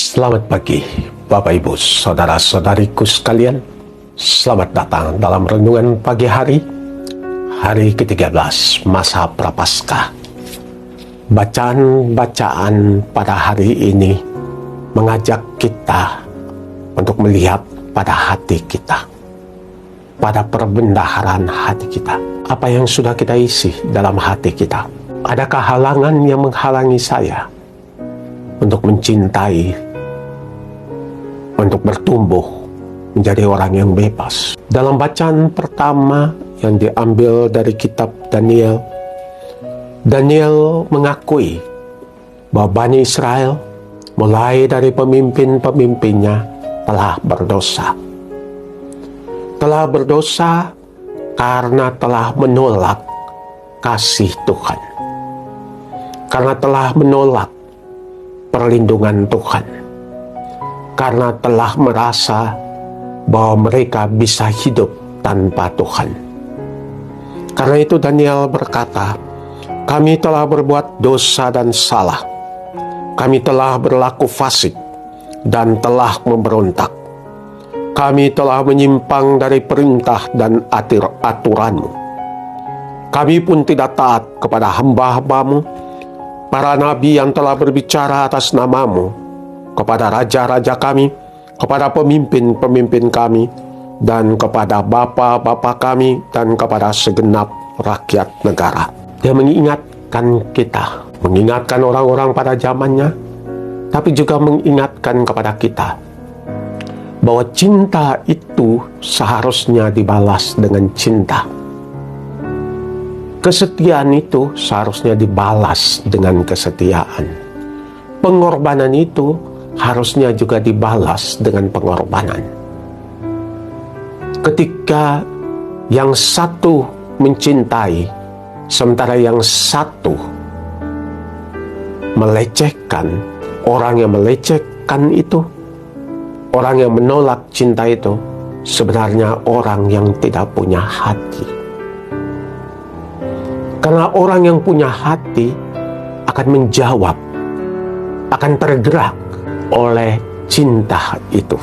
Selamat pagi, Bapak Ibu, Saudara-saudariku sekalian. Selamat datang dalam renungan pagi hari ke-13 masa Prapaskah. Bacaan-bacaan pada hari ini mengajak kita untuk melihat pada hati kita, pada perbendaharaan hati kita. Apa yang sudah kita isi dalam hati kita? Adakah halangan yang menghalangi saya untuk mencintai, untuk bertumbuh menjadi orang yang bebas? Dalam bacaan pertama yang diambil dari kitab Daniel, Daniel mengakui bahwa Bani Israel mulai dari pemimpin-pemimpinnya telah berdosa. Telah berdosa karena telah menolak kasih Tuhan. Karena telah menolak perlindungan Tuhan, karena telah merasa bahwa mereka bisa hidup tanpa Tuhan. Karena itu Daniel berkata, kami telah berbuat dosa dan salah, kami telah berlaku fasik dan telah memberontak, kami telah menyimpang dari perintah dan aturan-Mu. Kami pun tidak taat kepada hamba-Hamba-Mu, para nabi yang telah berbicara atas nama-Mu, kepada raja-raja kami, kepada pemimpin-pemimpin kami, dan kepada bapa-bapa kami, dan kepada segenap rakyat negara. Dia mengingatkan kita, mengingatkan orang-orang pada zamannya, tapi juga mengingatkan kepada kita bahwa cinta itu seharusnya dibalas dengan cinta. Kesetiaan itu seharusnya dibalas dengan kesetiaan. Pengorbanan itu harusnya juga dibalas dengan pengorbanan. Ketika yang satu mencintai, sementara yang satu melecehkan, orang yang melecehkan itu, orang yang menolak cinta itu, sebenarnya orang yang tidak punya hati. Karena orang yang punya hati akan menjawab, akan tergerak oleh cinta itu.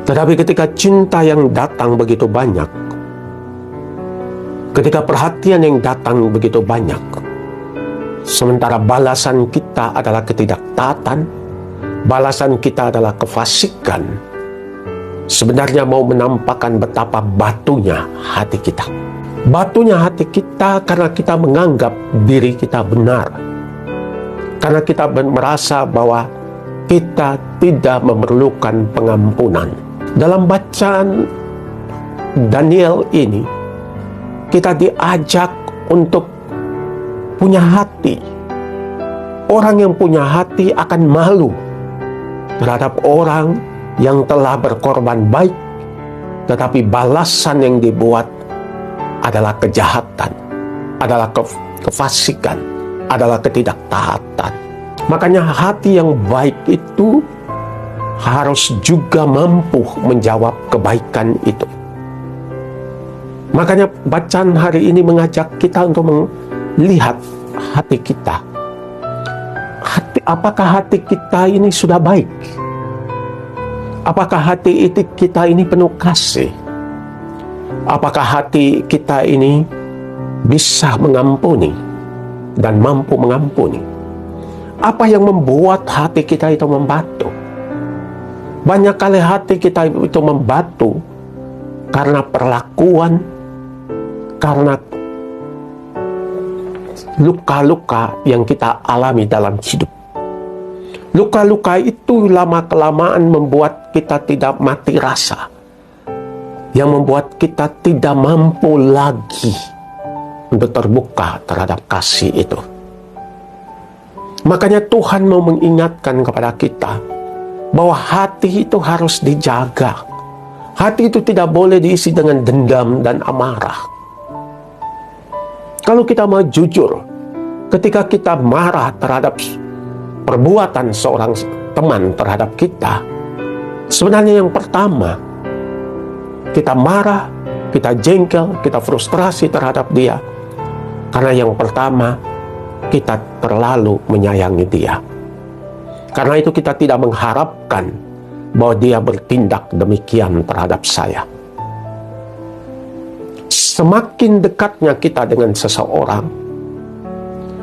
Tetapi ketika cinta yang datang begitu banyak, ketika perhatian yang datang begitu banyak, sementara balasan kita adalah ketidaktaatan, balasan kita adalah kefasikan, sebenarnya mau menampakkan betapa batunya hati kita. Batunya hati kita karena kita menganggap diri kita benar. Karena kita merasa bahwa kita tidak memerlukan pengampunan. Dalam bacaan Daniel ini, kita diajak untuk punya hati. Orang yang punya hati akan malu terhadap orang yang telah berkorban baik, tetapi balasan yang dibuat adalah kejahatan, adalah kefasikan, adalah ketidaktaatan. Makanya hati yang baik itu harus juga mampu menjawab kebaikan itu. Makanya bacaan hari ini mengajak kita untuk melihat hati kita. Apakah hati kita ini sudah baik? Apakah hati kita ini penuh kasih? Apakah hati kita ini bisa mengampuni dan mampu mengampuni? Apa yang membuat hati kita itu membatu? Banyak kali hati kita itu membatu karena perlakuan, karena luka-luka yang kita alami dalam hidup. Luka-luka itu lama-kelamaan membuat kita tidak mati rasa, yang membuat kita tidak mampu lagi untuk terbuka terhadap kasih itu. Makanya Tuhan mau mengingatkan kepada kita bahwa hati itu harus dijaga. Hati itu tidak boleh diisi dengan dendam dan amarah. Kalau kita mau jujur, ketika kita marah terhadap perbuatan seorang teman terhadap kita, sebenarnya yang pertama, kita marah, kita jengkel, kita frustrasi terhadap dia. Karena yang pertama, kita terlalu menyayangi dia. Karena itu kita tidak mengharapkan bahwa dia bertindak demikian terhadap saya. Semakin dekatnya kita dengan seseorang,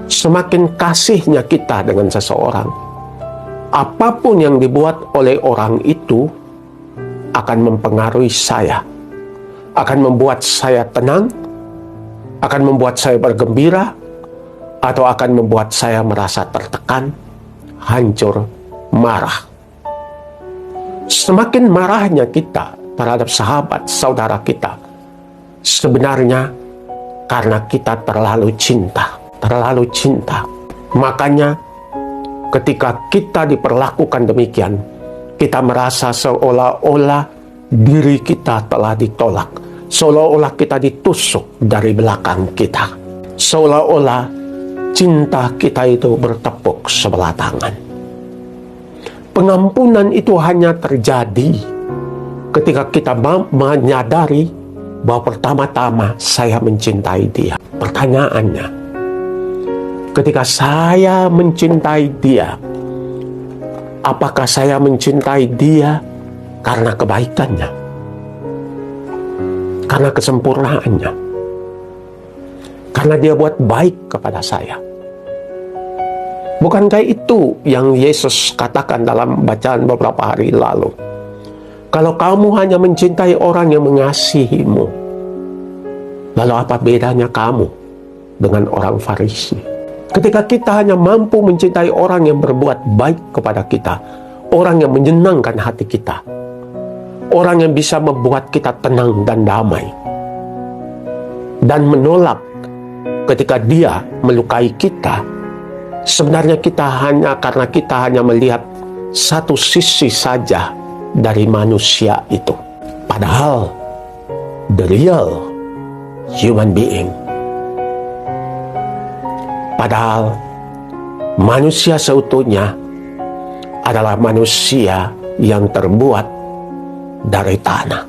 semakin kasihnya kita dengan seseorang, apapun yang dibuat oleh orang itu akan mempengaruhi saya, akan membuat saya tenang, akan membuat saya bergembira, atau akan membuat saya merasa tertekan, hancur, marah. Semakin marahnya kita terhadap sahabat, saudara kita, sebenarnya karena kita terlalu cinta. Makanya ketika kita diperlakukan demikian, kita merasa seolah-olah diri kita telah ditolak, seolah-olah kita ditusuk dari belakang kita, seolah-olah cinta kita itu bertepuk sebelah tangan. Pengampunan itu hanya terjadi ketika kita menyadari bahwa pertama-tama saya mencintai dia. Pertanyaannya, ketika saya mencintai dia, apakah saya mencintai dia karena kebaikannya, karena kesempurnaannya, karena dia buat baik kepada saya? Bukankah itu yang Yesus katakan dalam bacaan beberapa hari lalu? Kalau kamu hanya mencintai orang yang mengasihimu, lalu apa bedanya kamu dengan orang Farisi? Ketika kita hanya mampu mencintai orang yang berbuat baik kepada kita, orang yang menyenangkan hati kita, orang yang bisa membuat kita tenang dan damai, dan menolak ketika dia melukai kita, sebenarnya karena kita hanya melihat satu sisi saja dari manusia itu. Padahal the real human being, padahal manusia seutuhnya adalah manusia yang terbuat dari tanah,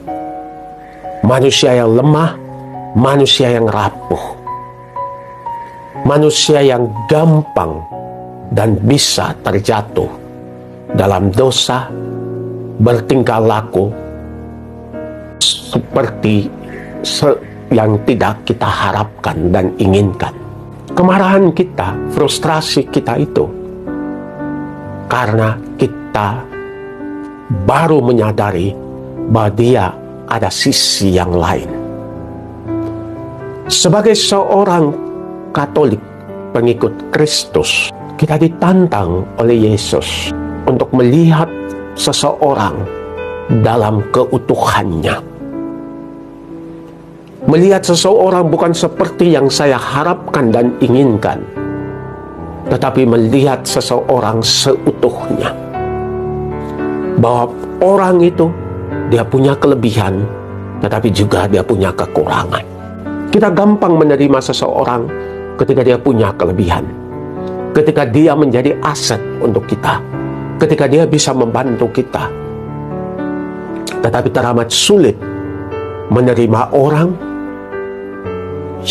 manusia yang lemah, manusia yang rapuh, manusia yang gampang dan bisa terjatuh dalam dosa, bertingkah laku seperti yang tidak kita harapkan dan inginkan. Kemarahan kita, frustrasi kita itu karena kita baru menyadari bahwa dia ada sisi yang lain. Sebagai seorang Katolik, pengikut Kristus, kita ditantang oleh Yesus untuk melihat seseorang dalam keutuhannya. Melihat seseorang bukan seperti yang saya harapkan dan inginkan, tetapi melihat seseorang seutuhnya. Bahwa orang itu, dia punya kelebihan, tetapi juga dia punya kekurangan. Kita gampang menerima seseorang ketika dia punya kelebihan, ketika dia menjadi aset untuk kita, ketika dia bisa membantu kita. Tetapi teramat sulit menerima orang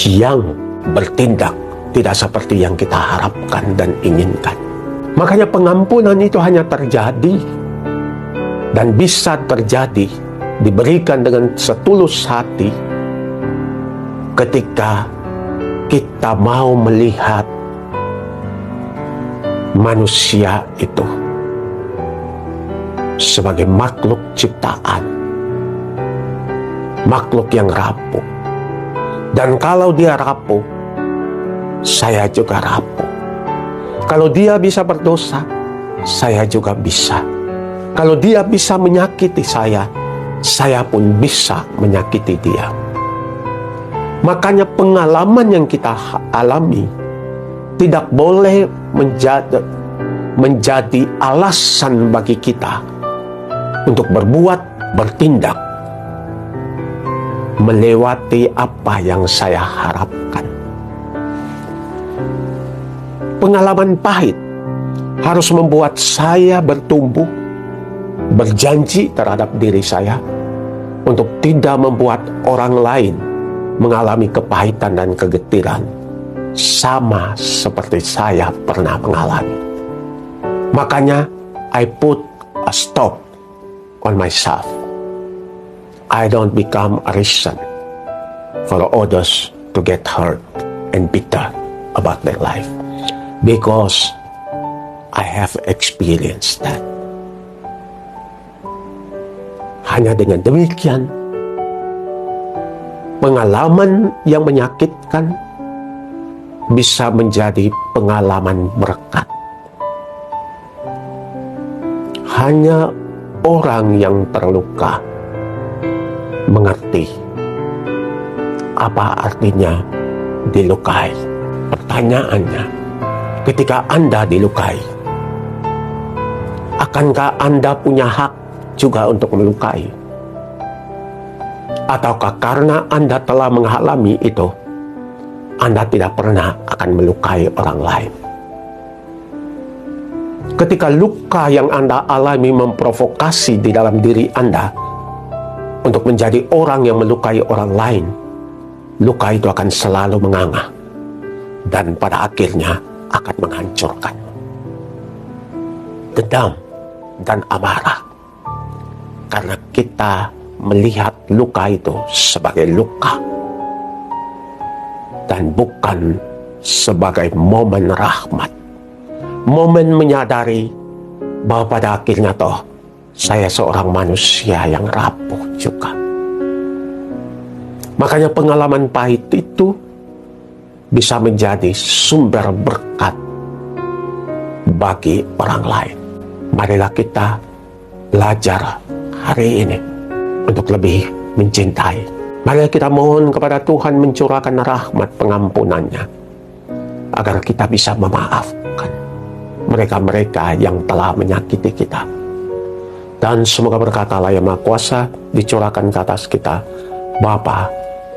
yang bertindak tidak seperti yang kita harapkan dan inginkan. Makanya pengampunan itu hanya terjadi dan bisa terjadi, diberikan dengan setulus hati ketika kita mau melihat manusia itu sebagai makhluk ciptaan, makhluk yang rapuh. Dan kalau dia rapuh, saya juga rapuh. Kalau dia bisa berdosa, saya juga bisa. Kalau dia bisa menyakiti saya pun bisa menyakiti dia. Makanya pengalaman yang kita alami tidak boleh menjadi alasan bagi kita untuk bertindak melewati apa yang saya harapkan. Pengalaman pahit harus membuat saya bertumbuh, berjanji terhadap diri saya untuk tidak membuat orang lain mengalami kepahitan dan kegetiran sama seperti saya pernah mengalami. Makanya I put a stop on myself. I don't become a reason for others to get hurt and bitter about their life, because I have experienced that. Hanya dengan demikian, pengalaman yang menyakitkan bisa menjadi pengalaman berkat. Hanya orang yang terluka mengerti apa artinya dilukai. Pertanyaannya, ketika Anda dilukai, akankah Anda punya hak juga untuk melukai? Ataukah karena Anda telah mengalami itu, Anda tidak pernah akan melukai orang lain? Ketika luka yang Anda alami memprovokasi di dalam diri Anda untuk menjadi orang yang melukai orang lain, luka itu akan selalu menganga dan pada akhirnya akan menghancurkan. Dendam dan amarah, karena kita melihat luka itu sebagai luka dan bukan sebagai momen rahmat, momen menyadari bahwa pada akhirnya toh saya seorang manusia yang rapuh juga. Makanya pengalaman pahit itu bisa menjadi sumber berkat bagi orang lain. Marilah kita belajar hari ini untuk lebih mencintai. Marilah kita mohon kepada Tuhan mencurahkan rahmat pengampunannya, agar kita bisa memaafkan mereka-mereka yang telah menyakiti kita. Dan semoga berkat Allah yang Maha Kuasa dicurahkan ke atas kita, Bapa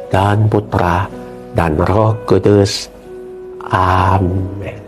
dan Putra dan Roh Kudus. Amin.